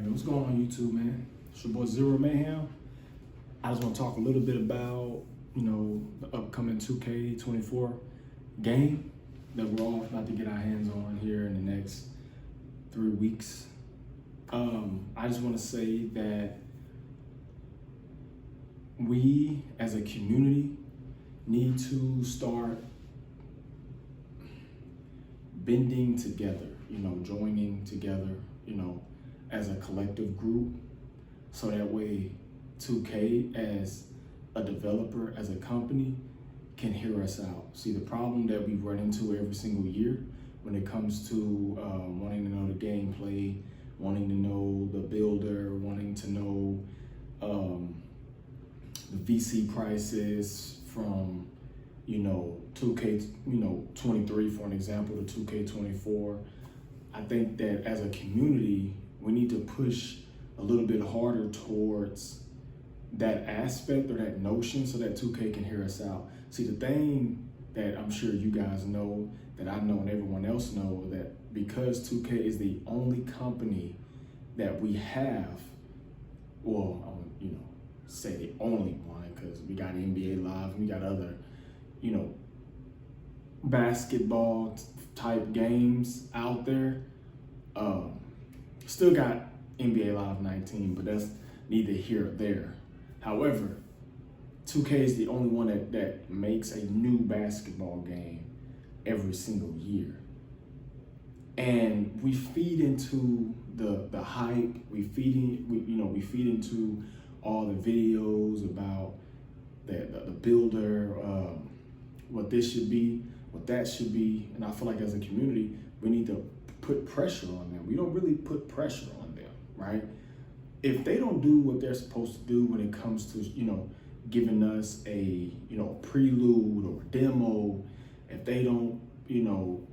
Man, what's going on YouTube, man? It's your boy Zero Mayhem. I just want to talk a little bit about, the upcoming 2K24 game that we're all about to get our hands on here in the next 3 weeks. I just want to say that we as a community need to start bending together, joining together, as a collective group, so that way 2K as a developer, as a company, can hear us out. See, the problem that we run into every single year when it comes to wanting to know the gameplay, wanting to know the builder, wanting to know the VC prices from 2K 23 for an example to 2K24. I think that as a community we need to push a little bit harder towards that aspect or that notion so that 2K can hear us out. See, the thing that I'm sure you guys know, that I know and everyone else know, that because 2K is the only company that we have, well, I wouldn't, say the only one, because we got NBA Live, we got other, basketball type games out there. Still got NBA Live 19, but that's neither here or there. However, 2K is the only one that makes a new basketball game every single year. And we feed into the hype, we feed into all the videos about the builder, what this should be, what that should be. And I feel like as a community, we need to put pressure on them. We don't really put pressure on them, right? If they don't do what they're supposed to do when it comes to, giving us a, prelude or demo, if they don't,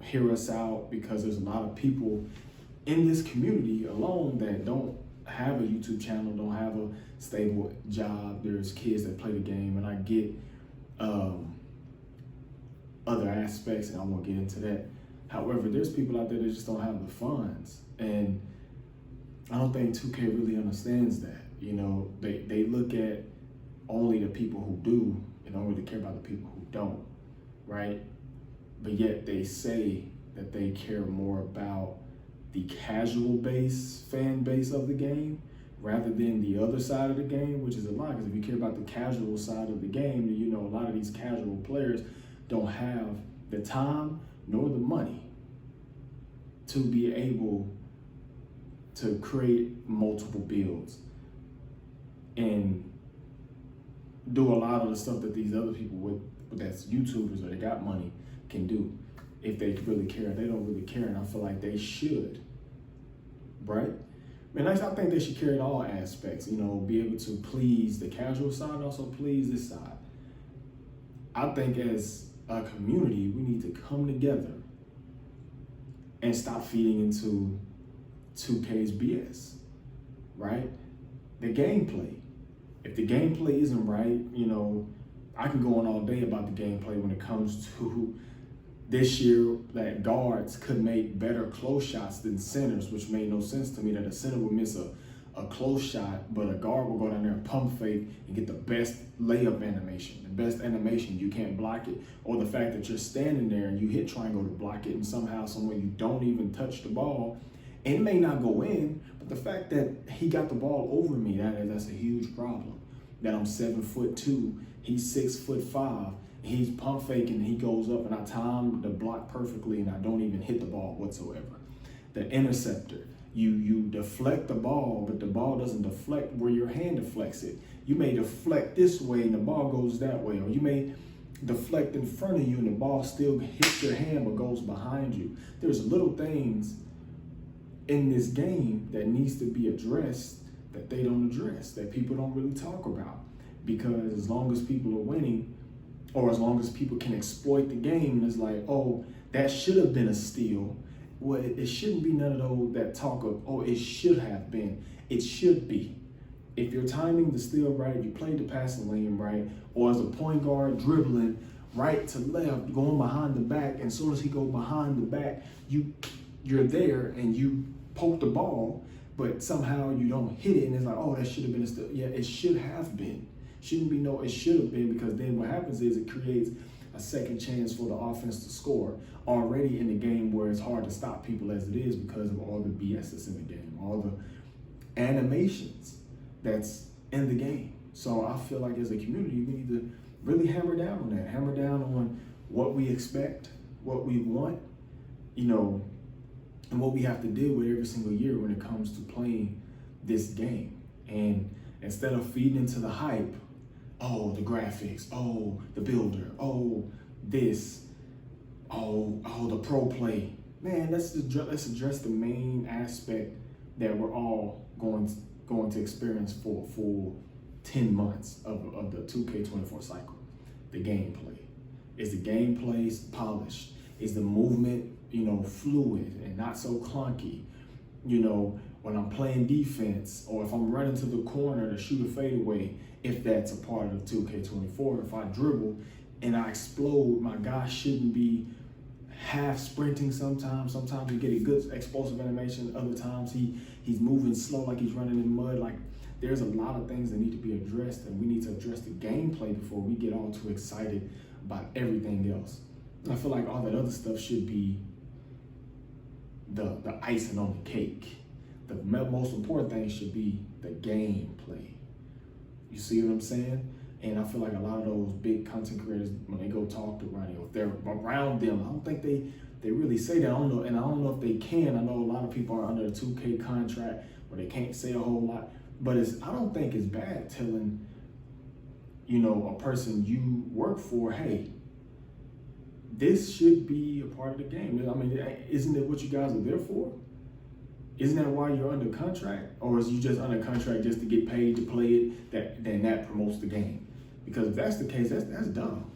hear us out, because there's a lot of people in this community alone that don't have a YouTube channel, don't have a stable job. There's kids that play the game, and I get other aspects, and I won't get into that. However, there's people out there that just don't have the funds, and I don't think 2K really understands that. They look at only the people who do and don't really care about the people who don't, right? But yet they say that they care more about the casual fan base of the game rather than the other side of the game, which is a lie, because if you care about the casual side of the game, then a lot of these casual players don't have the time nor the money to be able to create multiple builds and do a lot of the stuff that these other people that's YouTubers or they got money can do. If they really care, they don't really care, and I feel like they should, right? And I think they should care in all aspects, be able to please the casual side and also please this side. I think as a community, we need to come together and stop feeding into 2K's BS, right? The gameplay. If the gameplay isn't right, I can go on all day about the gameplay when it comes to this year that guards could make better close shots than centers, which made no sense to me, that a center would miss a close shot, but a guard will go down there and pump fake and get the best layup animation, the best animation, you can't block it. Or the fact that you're standing there and you hit triangle to block it, and somehow, some way you don't even touch the ball, and it may not go in, but the fact that he got the ball over me, that's a huge problem. That I'm 7'2", he's 6'5", he's pump faking, he goes up, and I time the block perfectly, and I don't even hit the ball whatsoever. The interceptor, you deflect the ball, but the ball doesn't deflect where your hand deflects it. You may deflect this way and the ball goes that way, or you may deflect in front of you and the ball still hits your hand but goes behind you. There's little things in this game that needs to be addressed that they don't address, that people don't really talk about. Because as long as people are winning, or as long as people can exploit the game, and it's like, oh, that should have been a steal. Well, it shouldn't be none of those that talk of, oh, it should have been. It should be. If you're timing the steal right, you played the passing lane right, or as a point guard dribbling right to left, going behind the back, and as soon as he goes behind the back, you're there and you poke the ball, but somehow you don't hit it, and it's like, oh, that should have been a steal. Yeah, it should have been. Shouldn't be no, it should have been, because then what happens is it creates a second chance for the offense to score already in the game where it's hard to stop people as it is because of all the BS that's in the game, all the animations that's in the game. So I feel like as a community, we need to really hammer down on that, hammer down on what we expect, what we want, and what we have to deal with every single year when it comes to playing this game. And instead of feeding into the hype, oh, the graphics, oh, the builder, oh, this, oh, the pro play. Man, let's address the main aspect that we're all going to experience for a full 10 months of the 2K24 cycle. The gameplay. Is the gameplay polished? Is the movement, fluid and not so clunky? When I'm playing defense, or if I'm running to the corner to shoot a fadeaway, if that's a part of 2K24, if I dribble and I explode, my guy shouldn't be half sprinting sometimes. Sometimes you get a good explosive animation. Other times he's moving slow like he's running in mud. Like, there's a lot of things that need to be addressed, and we need to address the gameplay before we get all too excited about everything else. And I feel like all that other stuff should be the icing on the cake. The most important thing should be the gameplay. You see what I'm saying? And I feel like a lot of those big content creators, when they go talk to Ronnie, or if they're around them, I don't think they really say that. I don't know, and I don't know if they can. I know a lot of people are under a 2K contract where they can't say a whole lot. But I don't think it's bad telling, a person you work for, hey, this should be a part of the game. I mean, isn't it what you guys are there for? Isn't that why you're under contract? Or is you just under contract just to get paid to play it, then that promotes the game? Because if that's the case, that's dumb,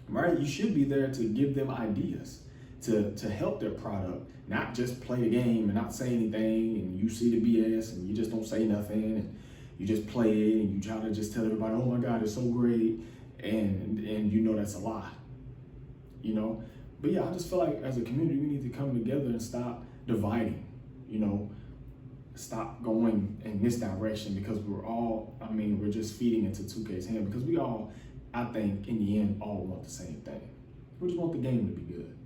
right? You should be there to give them ideas, to help their product, not just play the game and not say anything, and you see the BS and you just don't say nothing, and you just play it and you try to just tell everybody, oh my God, it's so great, and that's a lie, But yeah, I just feel like as a community, we need to come together and stop dividing, stop going in this direction, because we're just feeding into 2K's hand, because we all, I think, in the end, all want the same thing. We just want the game to be good.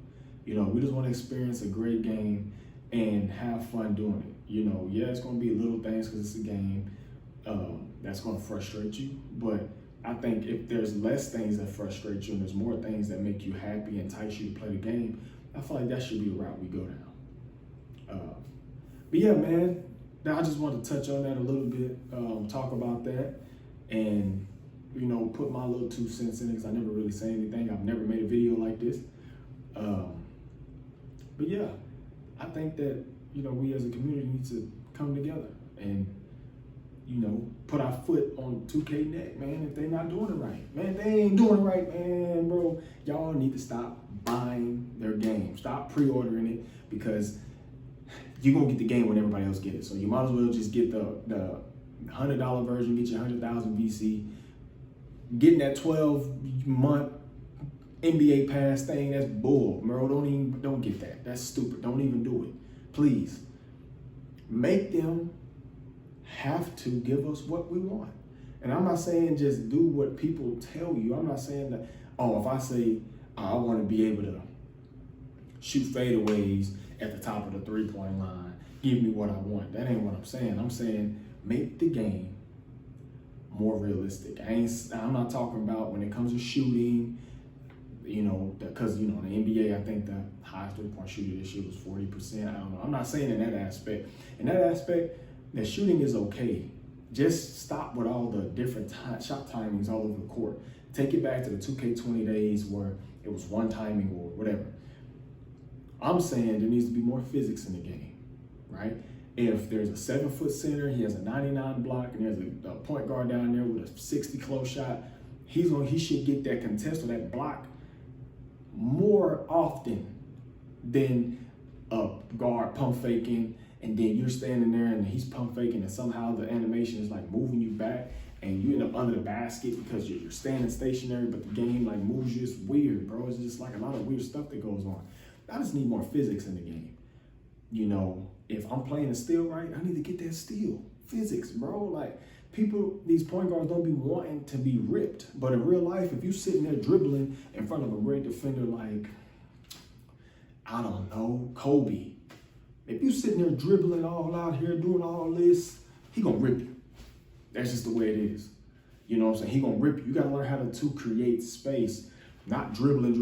We just want to experience a great game and have fun doing it. Yeah, it's going to be little things because it's a game that's going to frustrate you. But I think if there's less things that frustrate you and there's more things that make you happy and entice you to play the game, I feel like that should be the route we go down. But yeah, man, I just wanted to touch on that a little bit, talk about that, and put my little 2 cents in it, because I never really say anything. I've never made a video like this. But yeah, I think that, we as a community need to come together and, put our foot on 2K neck, man. If they're not doing it right, man, they ain't doing it right, man, bro. Y'all need to stop buying their game. Stop pre-ordering it, because you're going to get the game when everybody else gets it. So you might as well just get the $100 version, get your 100,000 VC, getting that 12-month NBA pass thing. That's bull, bro. Don't get that. That's stupid. Don't even do it. Please make them have to give us what we want. And I'm not saying just do what people tell you. I'm not saying that, if I say I want to be able to shoot fadeaways at the top of the 3-point line, give me what I want. That ain't what I'm saying. I'm saying make the game more realistic. I'm not talking about when it comes to shooting, because in the NBA, I think the highest 3-point shooter this year was 40%. I don't know. I'm not saying in that aspect. In that aspect, the shooting is okay. Just stop with all the different shot timings all over the court. Take it back to the 2K20 days where it was one timing or whatever. I'm saying there needs to be more physics in the game, right? If there's a 7-foot center, he has a 99 block, and there's a point guard down there with a 60 close shot, he should get that contest or that block more often than a guard pump faking, and then you're standing there and he's pump faking, and somehow the animation is like moving you back, and you end up under the basket because you're standing stationary, but the game like moves you. It's weird, bro. It's just like a lot of weird stuff that goes on. I just need more physics in the game, if I'm playing a steal right, I need to get that steal. Physics, bro. Like, people, these point guards don't be wanting to be ripped. But in real life, if you sitting there dribbling in front of a great defender like, I don't know, Kobe, if you sitting there dribbling all out here doing all this, he gonna rip you. That's just the way it is. You know what I'm saying? He gonna rip you. You gotta learn how to create space, not dribbling,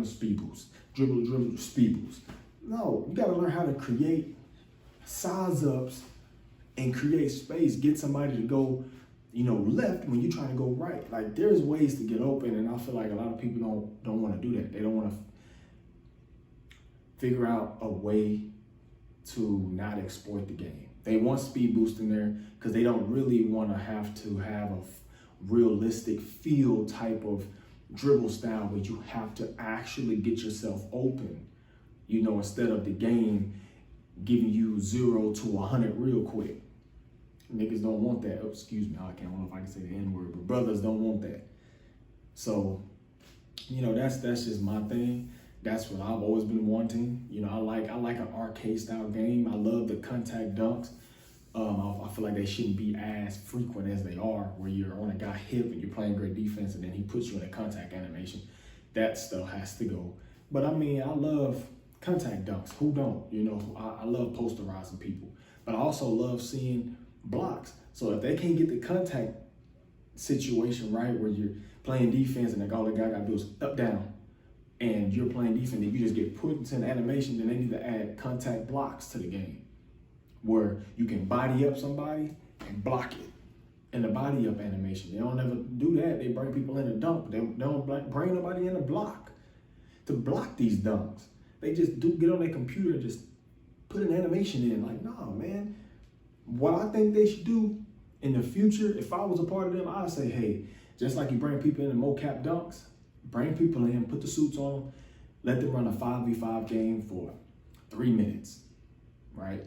speed boost. Dribble, speed boost. No, you gotta learn how to create size ups and create space. Get somebody to go, left when you're trying to go right. Like, there's ways to get open, and I feel like a lot of people don't want to do that. They don't want to figure out a way to not exploit the game. They want speed boost in there because they don't really want to have a realistic field type of dribble style where you have to actually get yourself open, instead of the game giving you 0 to 100 real quick. Niggas don't want that. Oh, excuse me, I don't know if I can say the N-word, but brothers don't want that. So, that's just my thing. That's what I've always been wanting. I like an arcade style game. I love the contact dunks. I feel like they shouldn't be as frequent as they are, where you're on a guy hip and you're playing great defense and then he puts you in a contact animation. That stuff has to go. But I love contact dunks. Who don't? I love posterizing people. But I also love seeing blocks. So if they can't get the contact situation right, where you're playing defense and all the guy got to do is up, down, and you're playing defense and you just get put into an animation, then they need to add contact blocks to the game, where you can body up somebody and block it in the body up animation. They don't ever do that. They bring people in a dunk. They don't bring nobody in a block to block these dunks. They just get on their computer and just put an animation in. Like, nah, man. What I think they should do in the future, if I was a part of them, I'd say, hey, just like you bring people in the mocap dunks, bring people in, put the suits on them, let them run a 5v5 game for 3 minutes, right?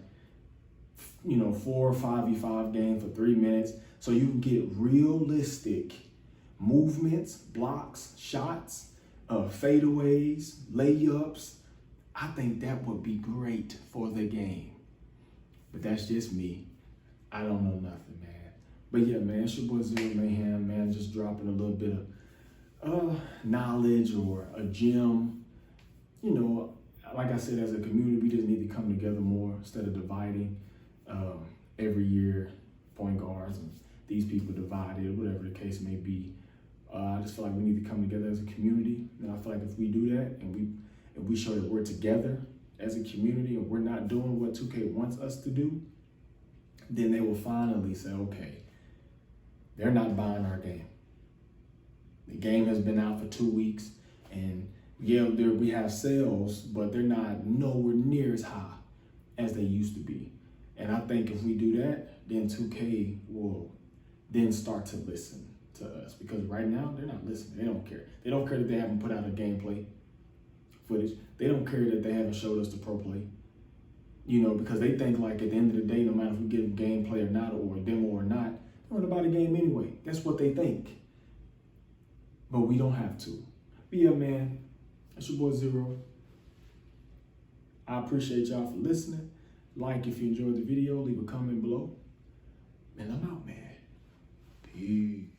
4 or 5v5 game for 3 minutes, so you can get realistic movements, blocks, shots, fadeaways, layups. I think that would be great for the game. But that's just me. I don't know nothing, man. But yeah, man, it's your boy Zero Mayhem, man, just dropping a little bit of knowledge or a gem. Like I said, as a community, we just need to come together more instead of dividing. Every year, point guards and these people divided, whatever the case may be. I just feel like we need to come together as a community. And I feel like if we do that and we show that we're together as a community and we're not doing what 2K wants us to do, then they will finally say, okay, they're not buying our game. The game has been out for 2 weeks, and yeah, we have sales, but they're not nowhere near as high as they used to be. And I think if we do that, then 2K will then start to listen to us, because right now they're not listening. They don't care. They don't care that they haven't put out a gameplay footage. They don't care that they haven't showed us the pro play. Because they think like at the end of the day, no matter if we get a gameplay or not, or a demo or not, they're gonna buy the game anyway. That's what they think. But we don't have to. But yeah, man, that's your boy Zero. I appreciate y'all for listening. Like if you enjoyed the video, leave a comment below. And I'm out, man. Peace.